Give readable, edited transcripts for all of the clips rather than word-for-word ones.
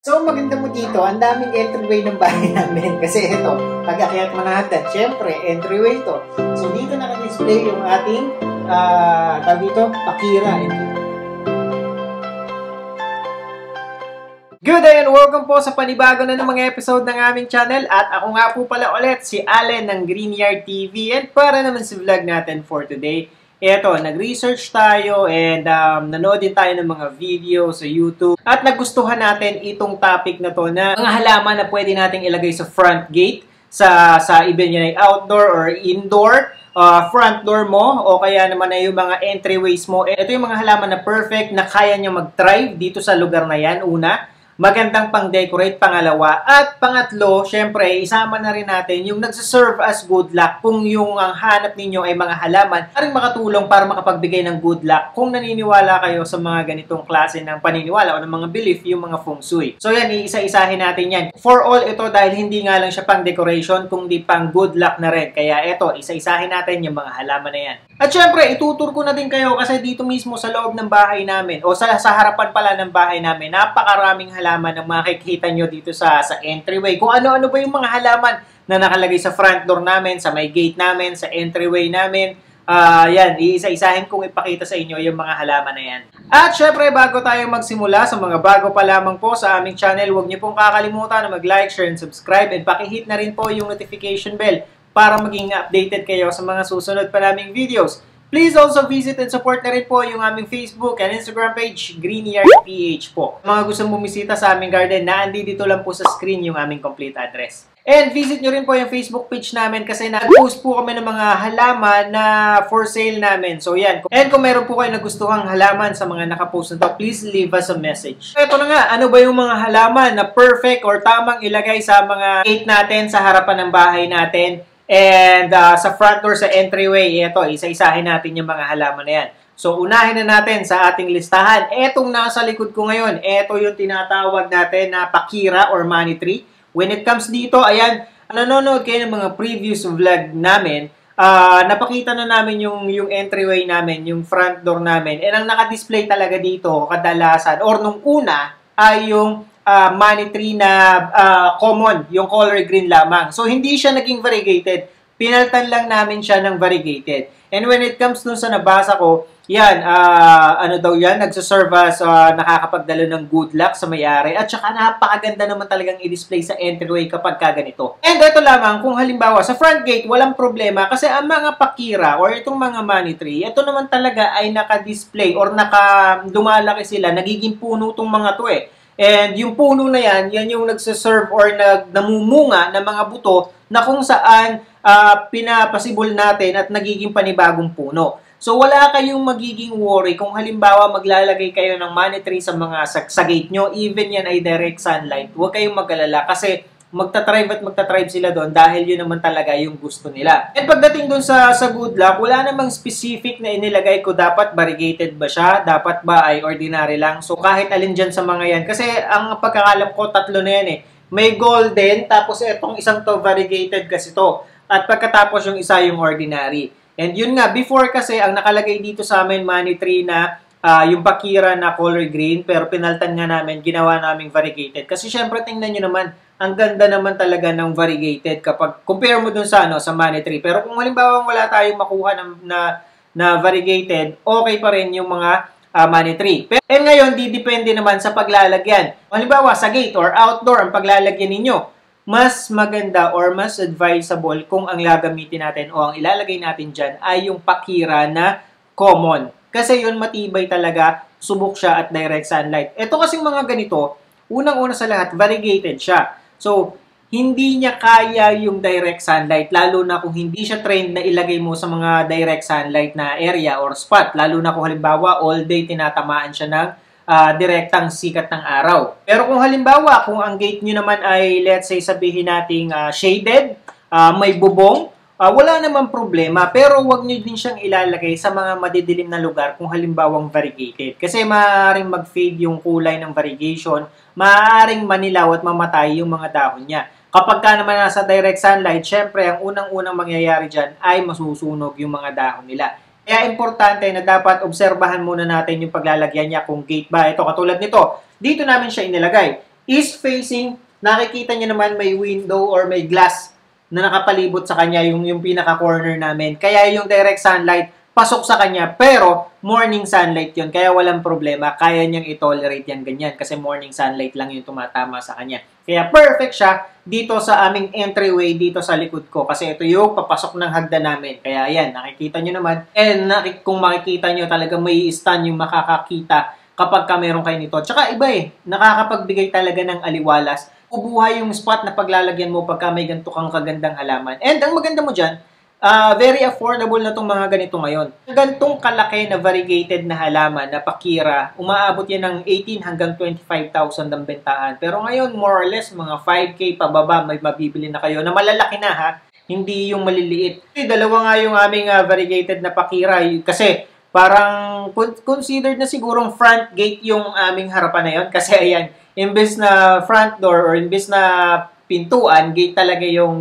So, maganda mo dito, ang daming entryway ng bahay namin. Kasi ito, pag-akyat mo natin, syempre, entryway ito. So, dito naka-display yung ating, tawag dito, Pakira. Good day and welcome po sa panibago na ng mga episode ng aming channel. At ako nga po pala ulit, si Allen ng Greenyard TV. And para naman sa vlog natin for today, eto, nag-research tayo and nanood din tayo ng mga video sa YouTube. At nagustuhan natin itong topic na to na mga halaman na pwede nating ilagay sa front gate, sa even yun ay outdoor or indoor, front door mo, o kaya naman ay yung mga entryways mo. Ito yung mga halaman na perfect na kaya nyo mag-thrive dito sa lugar na yan, una. Magandang pang-decorate, pangalawa. At pangatlo, syempre, isama na rin natin yung nagsaserve as good luck kung yung ang hanap ninyo ay mga halaman na rin makatulong para makapagbigay ng good luck kung naniniwala kayo sa mga ganitong klase ng paniniwala o ng mga belief, yung mga feng shui. So yan, iisa-isahin natin yan. For all ito dahil hindi nga lang siya pang-decoration, kundi pang good luck na rin. Kaya ito, isa-isahin natin yung mga halaman na yan. At syempre, itutur ko na din kayo kasi dito mismo sa loob ng bahay namin o sa harapan pala ng bahay namin, napakaraming halaman na makikita nyo dito sa entryway. Kung ano-ano ba yung mga halaman na nakalagay sa front door namin, sa may gate namin, sa entryway namin. Yan, iisa-isahin kong ipakita sa inyo yung mga halaman na yan. At syempre, bago tayo magsimula, sa mga bago pa lamang po sa aming channel, huwag niyo pong kakalimutan na mag-like, share, and subscribe. And pakihit na rin po yung notification bell para maging updated kayo sa mga susunod pa naming videos. Please also visit and support na rin po yung aming Facebook and Instagram page, Greenyard PH po. Mga gustong bumisita sa aming garden, naandi dito lang po sa screen yung aming complete address. And visit nyo rin po yung Facebook page namin kasi nag-post po kami ng mga halaman na for sale namin. So yan. And kung meron po kayo nagustuhang halaman sa mga nakapost na to, please leave us a message. Ito na nga, ano ba yung mga halaman na perfect or tamang ilagay sa mga gate natin, sa harapan ng bahay natin? And sa front door, sa entryway, ito, isa-isahin natin yung mga halaman na yan. So, unahin na natin sa ating listahan. Etong nasa likod ko ngayon, ito yung tinatawag natin na Pakira or money tree. When it comes dito, ayan, nanonood kayo ng mga previous vlog namin, napakita na namin yung entryway namin, yung front door namin. And ang naka-display talaga dito, kadalasan, or nung una, ay yung money tree na common, yung color green lamang. So, hindi siya naging variegated. Pinaltan lang namin siya ng variegated. And when it comes dun sa nabasa ko, yan, ano daw yan, nagsaserve as nakakapagdalo ng good luck sa may-ari. At saka napakaganda naman talagang i-display sa entryway kapag kaganito. And ito lamang, kung halimbawa, sa front gate, walang problema kasi ang mga Pakira or itong mga money tree, ito naman talaga ay naka-display or dumalaki sila, nagiging puno itong mga to eh. And yung puno na yan yung nagsaserve or namumunga ng mga buto na kung saan pinapasibol natin at nagiging panibagong puno. So wala kayong magiging worry kung halimbawa maglalagay kayo ng money tree sa mga sa gate nyo, even yan ay direct sunlight. Huwag kayong mag-alala kasi magta-thrive sila doon dahil yun naman talaga yung gusto nila. And pagdating doon sa good luck, wala namang specific na inilagay ko dapat variegated ba siya, dapat ba ay ordinary lang. So kahit alin dyan sa mga yan. Kasi ang pagkakalam ko, tatlo na yan eh. May golden, tapos itong isang to variegated kasi to. At pagkatapos yung isa yung ordinary. And yun nga, before kasi ang nakalagay dito sa amin money tree na yung Pakira na color green, pero pinaltan nga namin, ginawa naming variegated. Kasi syempre tingnan nyo naman, ang ganda naman talaga ng variegated kapag compare mo dun sa money tree. Pero kung halimbawa wala tayong makuha na variegated, okay pa rin yung mga money tree. Pero ngayon, didepende naman sa paglalagyan. Halimbawa, sa gate or outdoor ang paglalagyan ninyo, mas maganda or mas advisable kung ang gagamitin natin o ang ilalagay natin dyan ay yung Pakira na common. Kasi yun matibay talaga, subok siya at direct sunlight. Ito kasing mga ganito, unang-una sa lahat, variegated siya. So, hindi niya kaya yung direct sunlight, lalo na kung hindi siya trained na ilagay mo sa mga direct sunlight na area or spot. Lalo na kung halimbawa, all day tinatamaan siya ng direktang sikat ng araw. Pero kung halimbawa, kung ang gate nyo naman ay, let's say, sabihin nating shaded, may bubong, wala namang problema, pero wag nyo din siyang ilalagay sa mga madidilim na lugar kung halimbawang variegated. Kasi maaaring mag-fade yung kulay ng variegation, maaaring manilaw at mamatay yung mga dahon niya. Kapag ka naman nasa direct sunlight, syempre ang unang-unang mangyayari dyan ay masusunog yung mga dahon nila. Kaya importante na dapat obserbahan muna natin yung paglalagyan niya kung gate ba. Ito katulad nito, dito namin siya inilagay. east facing, nakikita nyo naman may window or may glass na nakapalibot sa kanya, yung pinaka-corner namin. Kaya yung direct sunlight, pasok sa kanya, pero morning sunlight yun, kaya walang problema, kaya niyang i-tolerate yan ganyan, kasi morning sunlight lang yung tumatama sa kanya. Kaya perfect siya dito sa aming entryway dito sa likod ko, kasi ito yung papasok ng hagdan namin. Kaya yan, nakikita nyo naman, and kung makikita nyo talaga may stand yung makakakita kapag ka meron kayo nito. Tsaka iba nakakapagbigay talaga ng aliwalas. Ubuhay yung spot na paglalagyan mo pagka may ganito kang kagandang halaman. And ang maganda mo dyan, very affordable na itong mga ganito ngayon. Gantong kalaki na variegated na halaman na pakira, umaabot yan ng 18 hanggang 25,000 ang bentahan. Pero ngayon, more or less, mga 5K pababa, may mabibili na kayo na malalaki na ha, hindi yung maliliit. Dalawa nga yung aming variegated na pakira kasi parang considered na sigurong front gate yung aming harapan na yon. Kasi ayan, imbes na front door or imbes na pintuan, gate talaga yung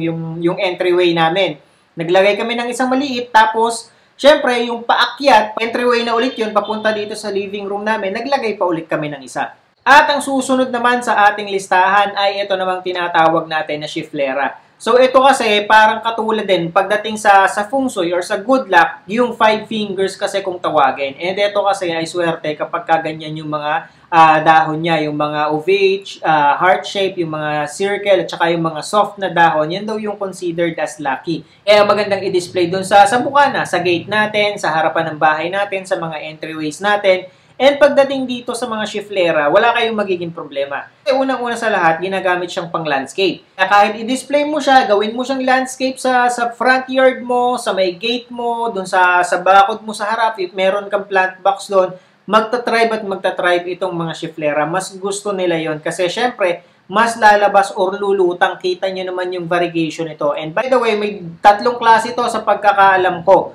entryway namin. Naglagay kami ng isang maliit, tapos syempre yung paakyat, entryway na ulit yun, papunta dito sa living room namin, naglagay pa ulit kami ng isa. At ang susunod naman sa ating listahan ay ito namang tinatawag natin na Chiflera. So ito kasi parang katulad din pagdating sa feng shui or sa good luck, yung 5 fingers kasi kung tawagin. And ito kasi ay swerte kapag kaganyan yung mga dahon niya, yung mga ovate, heart shape, yung mga circle, at saka yung mga soft na dahon, yan daw yung considered as lucky. Eh magandang i-display dun sa bukana, sa gate natin, sa harapan ng bahay natin, sa mga entryways natin. And pagdating dito sa mga Chiflera, wala kayong magiging problema. Kasi unang-una sa lahat, ginagamit siyang pang landscape. Kaya kahit i-display mo siya, gawin mo siyang landscape sa front yard mo, sa may gate mo, dun sa bakod mo sa harap, if meron kang plant box doon, magta-tribe itong mga Chiflera. Mas gusto nila yon kasi syempre, mas lalabas or lulutang. Kita nyo naman yung variegation nito. And by the way, may 3 klase ito sa pagkakaalam ko.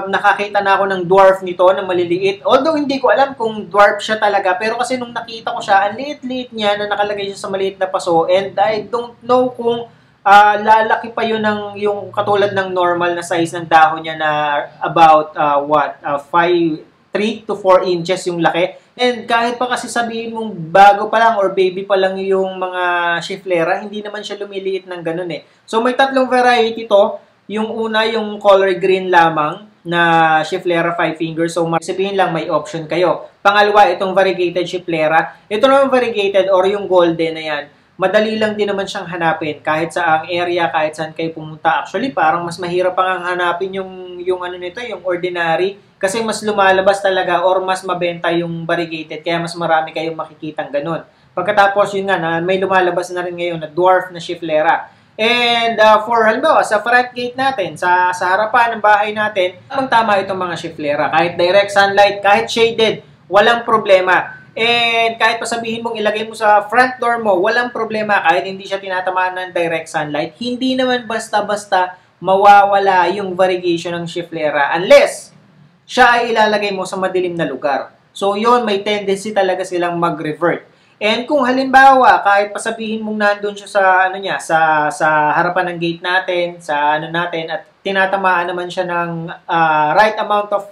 Nakakita na ako ng dwarf nito na maliliit. Although hindi ko alam kung dwarf siya talaga. Pero kasi nung nakita ko siya, ang liit-liit niya na nakalagay siya sa maliit na paso. And I don't know kung lalaki pa yun yung katulad ng normal na size ng dahon niya na about 3 to 4 inches yung laki. And kahit pa kasi sabihin mong bago pa lang or baby pa lang yung mga Chiflera, hindi naman siya lumiliit ng ganun eh. So may 3 variety to. Yung una, yung color green lamang na Chiflera 5 fingers. So sabihin lang may option kayo. Pangalawa, itong variegated Chiflera. Ito naman variegated or yung golden na yan. Madali lang din naman siyang hanapin kahit sa ang area, kahit saan kayo pumunta. Actually, parang mas mahirap pang hanapin yung ano nito, yung ordinary. Kasi mas lumalabas talaga or mas mabenta yung variegated, kaya mas marami kayong makikitang ganun. Pagkatapos yun nga, may lumalabas na rin ngayon na dwarf na Chiflera. And for halimbawa, sa front gate natin, sa harapan ng bahay natin, tama itong mga Chiflera. Kahit direct sunlight, kahit shaded, walang problema. And kahit pa sabihin mong ilagay mo sa front door mo, walang problema kahit hindi siya tinatamaan ng direct sunlight. Hindi naman basta-basta mawawala yung variegation ng Chiflera unless siya ay ilalagay mo sa madilim na lugar. So yon, may tendency talaga silang mag-revert. And kung halimbawa, kahit pa sabihin mong nandun siya sa harapan ng gate natin, sa natin, at tinatamaan naman siya ng right amount of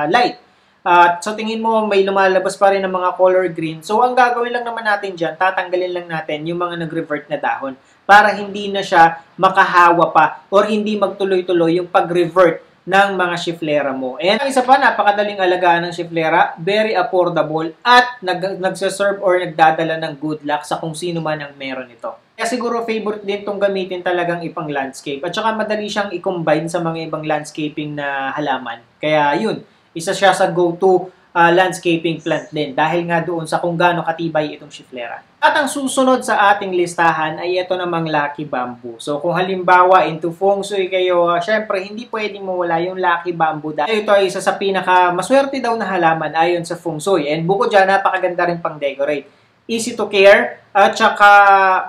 light. At so tingin mo may lumalabas pa rin ng mga color green. So ang gagawin lang naman natin dyan, tatanggalin lang natin yung mga nag-revert na dahon para hindi na siya makahawa pa or hindi magtuloy-tuloy yung pag-revert ng mga Chiflera mo. And ang isa pa, napakadaling alagaan ng Chiflera, very affordable at nagsaserve or nagdadala ng good luck sa kung sino man ang meron ito. Kaya siguro favorite din itong gamitin talagang ipang landscape at saka madali siyang i-combine sa mga ibang landscaping na halaman. Kaya yun, isa siya sa go-to landscaping plant din dahil nga doon sa kung gaano katibay itong Chiflera. At ang susunod sa ating listahan ay ito namang Lucky Bamboo. So kung halimbawa into feng shui kayo, syempre hindi pwedeng mawala yung Lucky Bamboo dahil ito ay isa sa pinaka maswerte daw na halaman ayon sa feng shui. And bukod dyan, napakaganda rin pang decorate. Easy to care at saka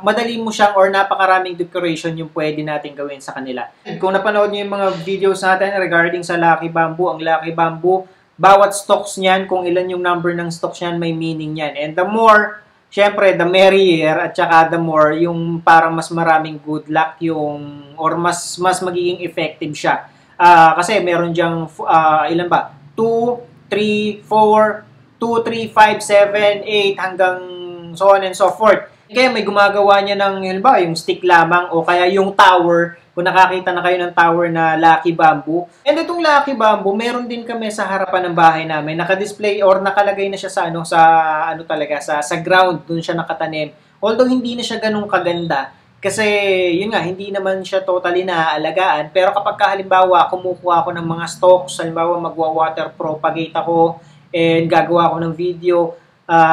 madali mo siyang or napakaraming decoration yung pwede natin gawin sa kanila. And kung napanood niyo yung mga videos natin regarding sa Lucky Bamboo, ang Lucky Bamboo, bawat stocks niyan, kung ilan yung number ng stocks niyan, may meaning yan. And the more, syempre, the merrier, at saka the more, yung parang mas maraming good luck yung, or mas magiging effective siya. Kasi meron diyang, ilan ba? 2, 3, 4, 2, 3, 5, 7, 8, hanggang so on and so forth. Kaya may gumagawa niya ng, halimbawa, yung stick lamang o kaya yung tower, kung nakakita na kayo ng tower na Lucky Bamboo. And itong Lucky Bamboo, meron din kami sa harapan ng bahay namin. Naka-display or nakalagay na siya sa sa ground, doon siya nakatanim. Although hindi na siya ganun kaganda, kasi yun nga, hindi naman siya totally naaalagaan. Pero kapag halimbawa, kumukuha ako ng mga stalks, halimbawa magwa-water propagate ako, and gagawa ako ng video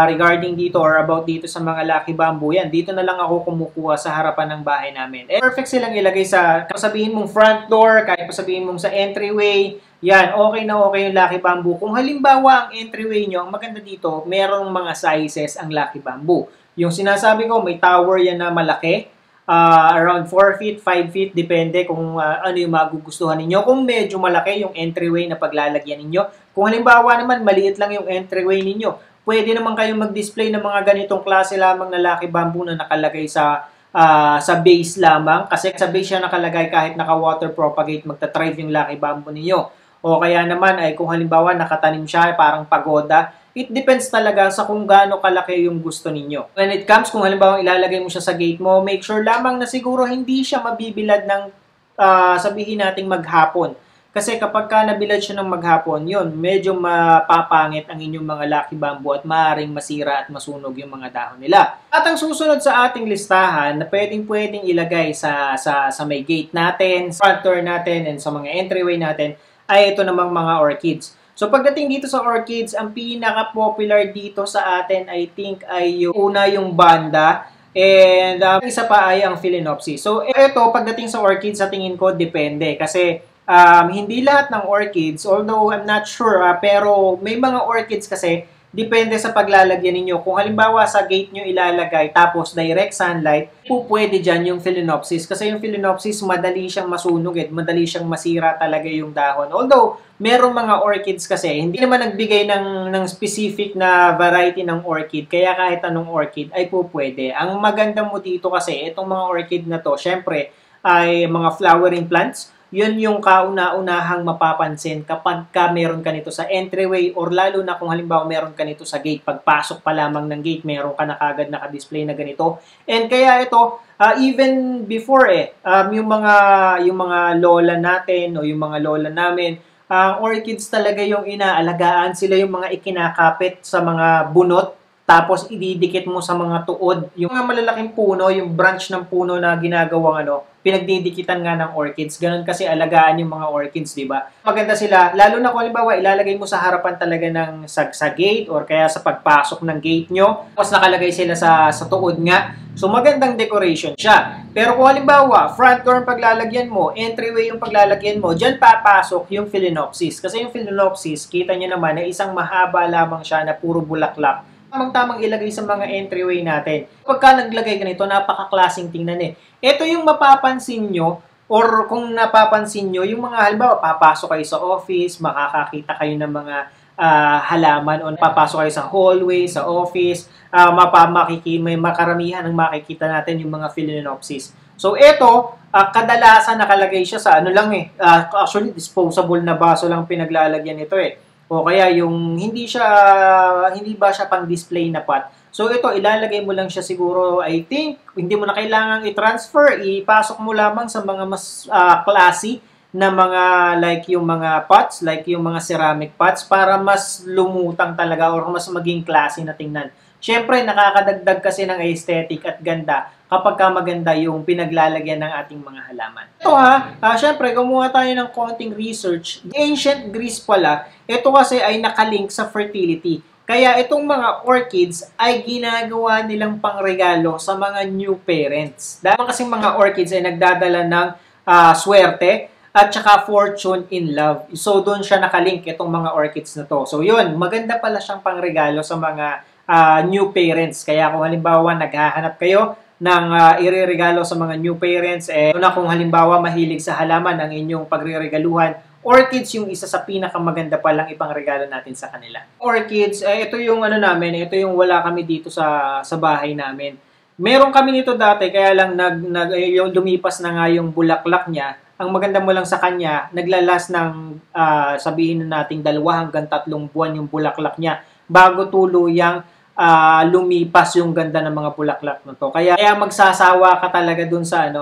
regarding dito or about dito sa mga Lucky Bamboo, yan, dito na lang ako kumukuha sa harapan ng bahay namin. And perfect silang ilagay sa, sabihin mong front door, kahit sabihin mong sa entryway, yan, okay na okay yung Lucky Bamboo. Kung halimbawa ang entryway nyo, ang maganda dito, merong mga sizes ang Lucky Bamboo. Yung sinasabi ko, may tower yan na malaki, around 4 feet, 5 feet, depende kung ano yung magugustuhan ninyo. Kung medyo malaki yung entryway na paglalagyan ninyo. Kung halimbawa naman, maliit lang yung entryway ninyo, pwede naman kayong mag-display ng mga ganitong klase lamang na Lucky Bamboo na nakalagay sa base lamang. Kasi sa base siya nakalagay kahit naka-water propagate, magta-thrive yung Lucky Bamboo ninyo. O kaya naman ay kung halimbawa nakatanim siya, parang pagoda, it depends talaga sa kung gaano kalaki yung gusto ninyo. When it comes, kung halimbawa ilalagay mo siya sa gate mo, make sure lamang na siguro hindi siya mabibilad ng sabihin nating maghapon. Kasi kapag nabilad siya ng maghapon, yun, medyo mapapangit ang inyong mga Lucky Bamboo at maaaring masira at masunog yung mga dahon nila. At ang susunod sa ating listahan na pwedeng ilagay sa may gate natin, front door natin, and sa mga entryway natin, ay ito namang mga orchids. So pagdating dito sa orchids, ang pinaka-popular dito sa atin, I think, ay yung banda. And isa pa ay ang Phalaenopsis. So ito, pagdating sa orchids, sa tingin ko, depende. Kasi hindi lahat ng orchids, although I'm not sure, pero may mga orchids kasi, depende sa paglalagyan ninyo. Kung halimbawa sa gate nyo ilalagay, tapos direct sunlight, pwede dyan yung Phalaenopsis. Kasi yung Phalaenopsis, madali siyang masunog, madali siyang masira talaga yung dahon. Although, merong mga orchids kasi, hindi naman nagbigay ng specific na variety ng orchid, kaya kahit anong orchid ay pwede. Ang maganda mo dito kasi, itong mga orchid na to, syempre, ay mga flowering plants. Yun yung kauna-unahang mapapansin kapag meron ka nito sa entryway or lalo na kung halimbawa meron ka nito sa gate. Pagpasok pa lamang ng gate, meron ka na kagad naka-display na ganito. And kaya ito, even before yung mga lola natin o yung mga lola namin, orchids talaga yung inaalagaan. Sila yung mga ikinakapit sa mga bunot. Tapos ididikit mo sa mga tuod. Yung mga malalaking puno, yung branch ng puno na ginagawang pinagdidikitan nga ng orchids. Ganun kasi alagaan yung mga orchids, di ba? Maganda sila. Lalo na kung halimbawa, ilalagay mo sa harapan talaga ng sa gate or kaya sa pagpasok ng gate nyo. Tapos nakalagay sila sa tuod nga. So magandang decoration siya. Pero kung halimbawa, front door ang paglalagyan mo, entryway yung paglalagyan mo, dyan papasok yung Phalaenopsis. Kasi yung Phalaenopsis, kita nyo naman na isang mahaba lamang siya na puro bulaklak. Tamang-tamang ilagay sa mga entryway natin. Pagka naglagay ganito, napaka-klaseng tingnan Ito yung mapapansin nyo, or kung napapansin nyo, yung mga halimbawa, papasok kayo sa office, makakakita kayo ng mga halaman, o papasok kayo sa hallway, sa office, may makaramihan ang makikita natin yung mga Phalaenopsis. So, ito, kadalasan nakalagay siya sa actually, disposable na baso lang pinaglalagyan ito O kaya yung hindi ba siya pang display na pot. So ito, ilalagay mo lang siya siguro, I think, hindi mo na kailangang i-transfer, ipasok mo lamang sa mga mas classy na mga like yung mga pots, like yung mga ceramic pots para mas lumutang talaga or mas maging classy na tingnan. Siyempre, nakakadagdag kasi ng aesthetic at ganda kapag maganda yung pinaglalagyan ng ating mga halaman. Ito siyempre, gumawa tayo ng konting research. Ancient Greece pala, ito kasi ay nakalink sa fertility. Kaya itong mga orchids ay ginagawa nilang pangregalo sa mga new parents. Dahil kasing mga orchids ay nagdadala ng swerte at saka fortune in love. So, doon siya nakalink itong mga orchids na to. So, yun, maganda pala siyang pangregalo sa mga new parents. Kaya kung halimbawa naghahanap kayo ng ireregalo sa mga new parents, kung halimbawa mahilig sa halaman ang inyong pagreregaluhan, orchids yung isa sa pinakamaganda palang ipang regalo natin sa kanila. Orchids, ito yung ito yung wala kami dito sa bahay namin. Meron kami nito dati, kaya lang yung lumipas na nga yung bulaklak niya. Ang maganda mo lang sa kanya, naglalas ng sabihin na nating 2 hanggang 3 buwan yung bulaklak niya bago tuluyang lumipas yung ganda ng mga bulaklak na to. Kaya magsasawa ka talaga dun sa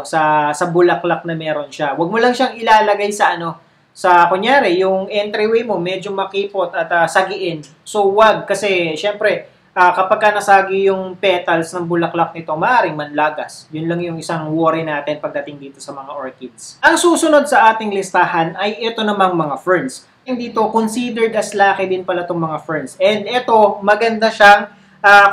sa bulaklak na meron siya. Huwag mo lang siyang ilalagay sa kunyari yung entryway mo medyo makipot at sagiin. So wag kasi syempre kapag ka nasagi yung petals ng bulaklak nito, maaaring manlagas. Yun lang yung isang worry natin pagdating dito sa mga orchids. Ang susunod sa ating listahan ay ito namang mga ferns. Dito, considered as lucky din pala itong mga ferns. And ito, maganda siyang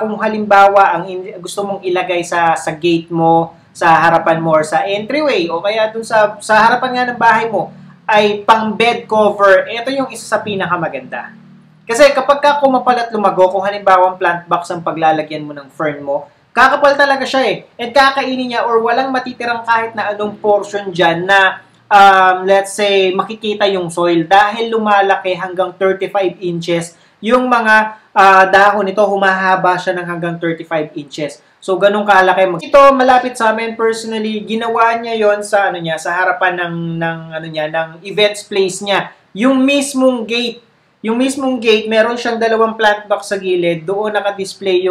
kung halimbawa gusto mong ilagay sa gate mo, sa harapan mo or sa entryway o kaya dun sa harapan nga ng bahay mo ay pang bed cover. Ito yung isa sa pinakamaganda. Kasi kapag ka kumapal at lumago, kung halimbawa plant box ang paglalagyan mo ng fern mo, kakapal talaga siya eh. And kakainin niya or walang matitirang kahit na anong portion dyan na let's say makikita yung soil dahil lumalaki hanggang 35 inches. Yung mga dahon nito, humahaba siya ng hanggang 35 inches. So, ganun kalaki. Ito, malapit sa amin personally, ginawa niya yon sa sa harapan ng events place niya. Yung mismong gate, meron siyang dalawang plant box sa gilid. Doon naka-display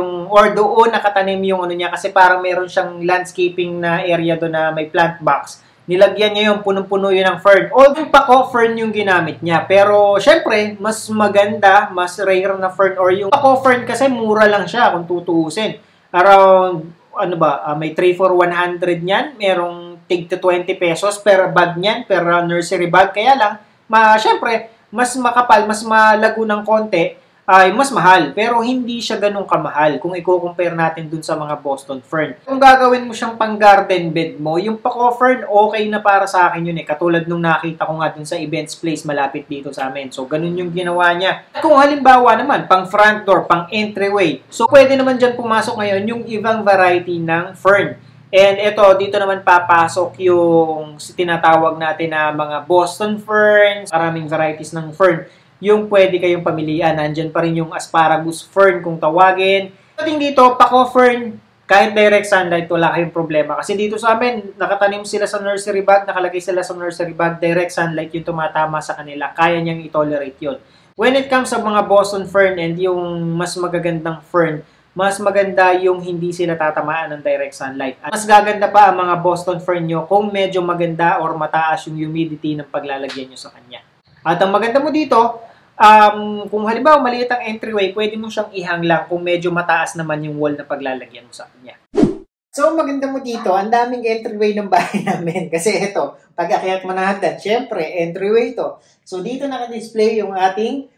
doon nakatanim yung kasi parang meron siyang landscaping na area doon na may plant box. Nilagyan niya yung punong-puno yun ng fern. Although pako fern yung ginamit niya. Pero, syempre, mas maganda, mas rare na fern. Or yung pako fern kasi mura lang siya kung tutuusin. Around, may 3 for 100 niyan. Merong tig to 20 pesos per bag niyan, per nursery bag. Kaya lang, syempre, mas makapal, mas malago ng konti, ay mas mahal. Pero hindi siya ganun kamahal kung i-compare natin dun sa mga Boston Fern. Kung gagawin mo siyang pang garden bed mo, yung Paco Fern, okay na para sa akin yun eh. Katulad nung nakita ko nga dun sa events place malapit dito sa amin. So, ganun yung ginawa niya. Kung halimbawa naman, pang front door, pang entryway. So, pwede naman dyan pumasok ngayon yung ibang variety ng fern. And ito, dito naman papasok yung tinatawag natin na mga Boston ferns, maraming varieties ng fern. Yung pwede kayong pamilian. Nandyan pa rin yung asparagus fern kung tawagin. Pagdating dito, Paco fern, kahit direct sunlight, wala kayong problema. Kasi dito sa amin, nakatanim sila sa nursery bag, nakalagay sila sa nursery bag, direct sunlight yung tumatama sa kanila. Kaya niyang i-tolerate yun. When it comes sa mga Boston fern and yung mas magagandang fern, mas maganda yung hindi sila tatamaan ng direct sunlight. At mas gaganda pa ang mga Boston fern nyo kung medyo maganda or mataas yung humidity ng paglalagyan nyo sa kanya. At ang maganda mo dito, kung halimbawa maliit ang entryway, pwede mo siyang ihang lang kung medyo mataas naman yung wall na paglalagyan mo sa kanya. So, maganda mo dito, ang daming entryway ng bahay namin. Kasi ito, pag-akyat mo na hagdan, syempre, entryway ito. So, dito naka-display yung ating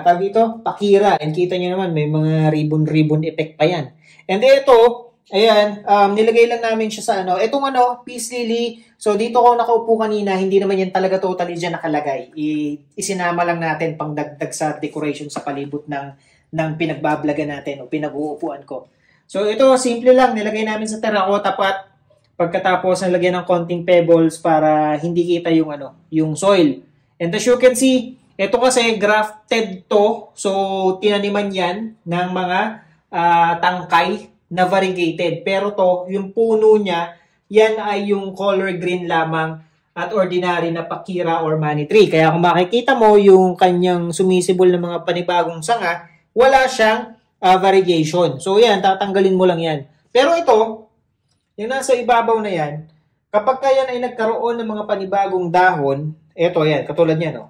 tawag dito, pakira. And kita nyo naman, may mga ribbon effect pa yan. And ito, ayan, nilagay lang namin siya sa itong peace lily. So, dito ko nakaupo kanina, hindi naman yan talaga totally dyan nakalagay. Isinama lang natin pang dagdag sa decoration sa palibot ng pinagbablagan natin o pinag-uupuan ko. So, ito, simple lang. Nilagay namin sa terracotta pot. Pagkatapos, nilagyan ng konting pebbles para hindi kita yung soil. And as you can see, ito kasi grafted to, so tinaniman yan ng mga tangkay na variegated. Pero to, yung puno niya, yan ay yung color green lamang at ordinary na pakira or money tree. Kaya kung makikita mo yung kanyang sumisibol ng mga panibagong sanga, wala siyang variegation. So yan, tatanggalin mo lang yan. Pero ito, yung nasa ibabaw na yan, kapag yan ay nagkaroon ng mga panibagong dahon, ito yan, katulad yan,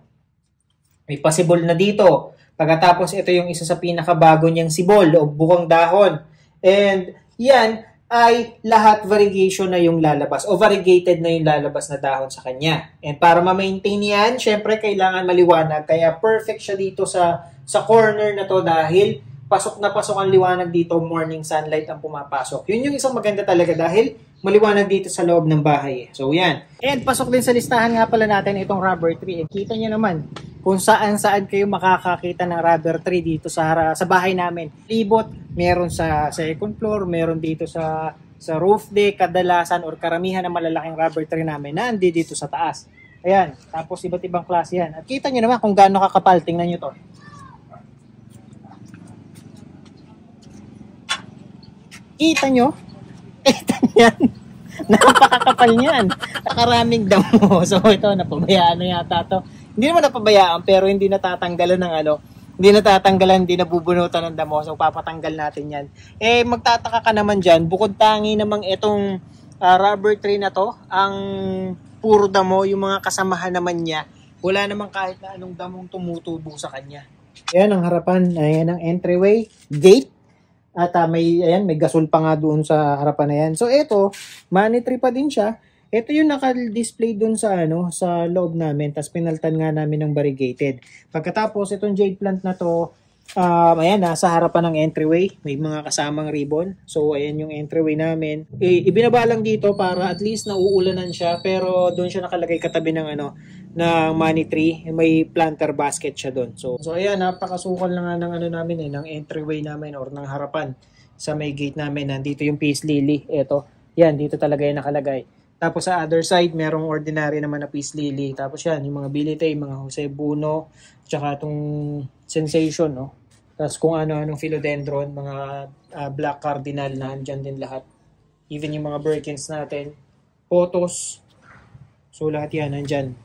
may pasibol na dito. Pagkatapos, ito yung isa sa pinakabago niyang sibol o bukang dahon. And yan ay lahat variegation na yung lalabas o variegated na yung lalabas na dahon sa kanya. And para ma-maintain yan, syempre kailangan maliwanag. Kaya perfect siya dito sa corner na to dahil pasok na pasok ang liwanag dito, morning sunlight ang pumapasok. Yun yung isang maganda talaga dahil maliwanag dito sa loob ng bahay. So yan. And pasok din sa listahan nga pala natin itong rubber tree. And kita nyo naman kung saan kayo makakakita ng rubber tree dito sa bahay namin. Libot, meron sa second floor, meron dito sa roof deck, kadalasan or karamihan ng malalaking rubber tree namin na andi dito sa taas. Ayan, tapos iba't ibang klase yan. At kita nyo naman kung gaano kakapal, tingnan nyo to. Kita nyo? Kita yan. Napakakapal niyan. Nakaraming damo. So ito, napabayaan na yata to. Hindi naman napabayaan pero hindi natatanggalan ng Hindi natatanggalan, hindi nabubunutan ng damo. So, papatanggal natin yan. Eh, magtataka ka naman dyan, bukod tangi namang itong rubber tray na to, ang puro damo, yung mga kasamahan naman niya, wala namang kahit na anong damong tumutubo sa kanya. Ayan ang harapan, ayan ang entryway, gate. At may gasol pa nga doon sa harapan na yan. So ito, money tree pa din siya. Ito yung naka-display doon sa loob namin. Tapos pinaltan nga namin ng variegated. Pagkatapos, itong jade plant na to, ayan, nasa harapan ng entryway. May mga kasamang ribbon. So, ayan yung entryway namin. Ibinaba lang dito para at least nauulanan siya. Pero doon siya nakalagay katabi ng ng money tree. May planter basket siya doon. So ayan, napakasukal na nga ng namin ng entryway namin or ng harapan sa may gate namin. Nandito yung peace lily. Ito. Yan, dito talaga yung nakalagay. Tapos sa other side, merong ordinary naman na peace lily. Tapos yan, yung mga bilite, mga Jose Buno, tsaka itong sensation, no? Tapos kung ano-anong philodendron, mga black cardinal na andyan din lahat. Even yung mga Birkins natin, photos. So lahat yan, andyan.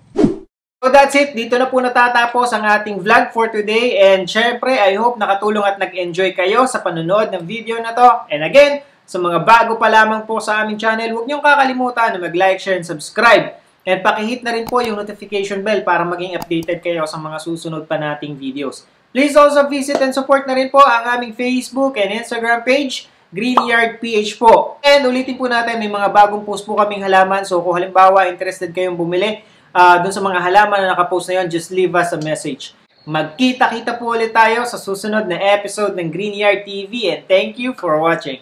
So that's it. Dito na po natatapos ang ating vlog for today. And syempre, I hope nakatulong at nag-enjoy kayo sa panonood ng video na to. And again, sa mga bago pa lamang po sa aming channel, huwag niyong kakalimutan na mag-like, share, and subscribe. And pakihit na rin po yung notification bell para maging updated kayo sa mga susunod pa nating videos. Please also visit and support na rin po ang aming Facebook and Instagram page, Greenyard PH po. And ulitin po natin, may mga bagong post po kaming halaman. So kung halimbawa interested kayong bumili dun sa mga halaman na nakapost na yun, just leave us a message. Magkita-kita po ulit tayo sa susunod na episode ng Greenyard TV and thank you for watching.